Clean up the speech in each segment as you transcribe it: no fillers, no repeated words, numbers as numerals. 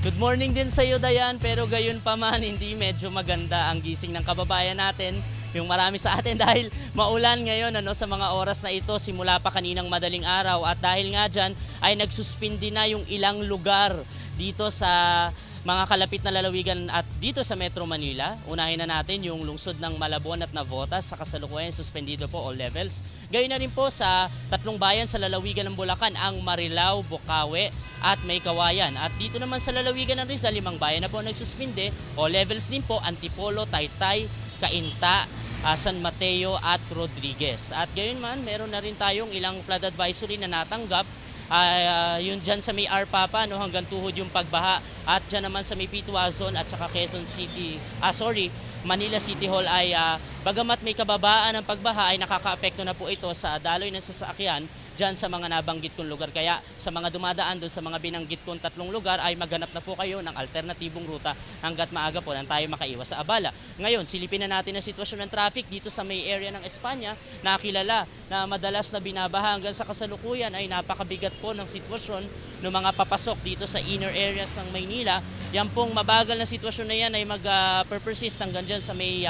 Good morning din sa iyo, Dayan, pero gayon pa man, hindi medyo maganda ang gising ng kababayan natin. Yung marami sa atin dahil maulan ngayon sa mga oras na ito simula pa kaninang madaling araw at dahil nga dyan ay nagsuspindi na yung ilang lugar dito sa mga kalapit na lalawigan at dito sa Metro Manila. Unahin na natin yung lungsod ng Malabon at Navotas sa kasalukuyan suspendido po all levels. Gayon na rin po sa tatlong bayan sa lalawigan ng Bulacan, ang Marilao, Bocaue at May Kawayan. At dito naman sa lalawigan ng Rizal, 5 bayan na po nagsuspinde, all levels din po, Antipolo, Taytay, Cainta, San Mateo at Rodriguez. At gayon man, meron na rin tayong ilang flood advisory na natanggap. Yun dyan sa may Arpapa hanggang tuhod yung pagbaha at dyan naman sa may Pituazon at saka Quezon City, Manila City Hall ay bagamat may kababaan ng pagbaha ay nakakaapekto na po ito sa daloy ng sasakyan dyan sa mga nabanggit kong lugar. Kaya sa mga dumadaan doon sa mga binanggit kong tatlong lugar ay maghanap na po kayo ng alternatibong ruta hanggat maaga po nang tayo makaiwas sa abala. Ngayon, silipin na natin ang sitwasyon ng traffic dito sa may area ng Espanya na kilala na madalas na binabaha hanggang sa kasalukuyan ay napakabigat po ng sitwasyon ng mga papasok dito sa inner areas ng Maynila. Yan pong mabagal na sitwasyon na yan ay mag-persist hanggang dyan sa may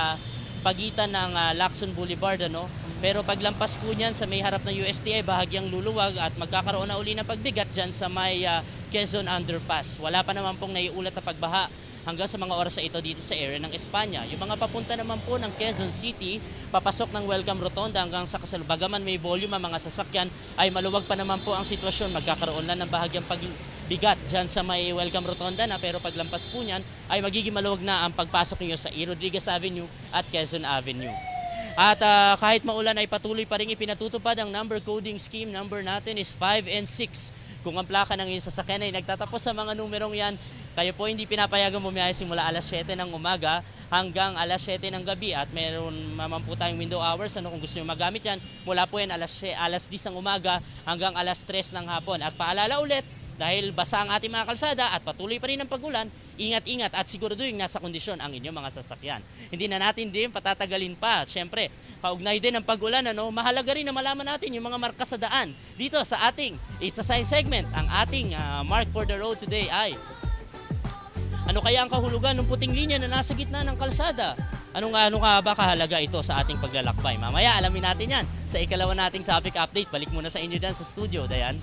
pagitan ng Lacson Boulevard. Pero paglampas po niyan sa may harap ng UST ay bahagyang luluwag at magkakaroon na uli ng pagbigat dyan sa may Quezon Underpass. Wala pa naman pong naiulat na pagbaha hanggang sa mga oras na ito dito sa area ng Espanya. Yung mga papunta naman po ng Quezon City, papasok ng Welcome Rotonda hanggang sa bagaman may volume ang mga sasakyan, ay maluwag pa naman po ang sitwasyon. Magkakaroon na ng bahagyang pagbigat dyan sa may Welcome Rotonda na, pero paglampas po niyan ay magiging maluwag na ang pagpasok niyo sa E. Rodriguez Avenue at Quezon Avenue. At kahit maulan ay patuloy pa rin ipinatutupad ang number coding scheme. Number natin is 5 and 6. Kung ang plaka ng iyong sasakyan ay nagtatapos sa mga numerong yan, kayo po hindi pinapayagang bumiyahe simula alas 7 ng umaga hanggang alas 7 ng gabi. At meron naman po tayong window hours kung gusto nyo magamit yan. Mula po yan alas 10 ng umaga hanggang alas 3 ng hapon. At paalala ulit, dahil basa ang ating mga kalsada at patuloy pa rin ang pagulan, ingat-ingat at siguraduhin nasa kondisyon ang inyong mga sasakyan. Hindi na natin din patatagalin pa. Siyempre, kaugnay din ang pagulan, mahalaga rin na malaman natin yung mga marka sa daan. Dito sa ating It's a Sign segment, ang ating mark for the road today ay ano kaya ang kahulugan ng puting linya na nasa gitna ng kalsada? Ano nga ba kahalaga ito sa ating paglalakbay? Mamaya alamin natin yan sa ikalawa nating traffic update. Balik muna sa inyo dyan sa studio, Dayan.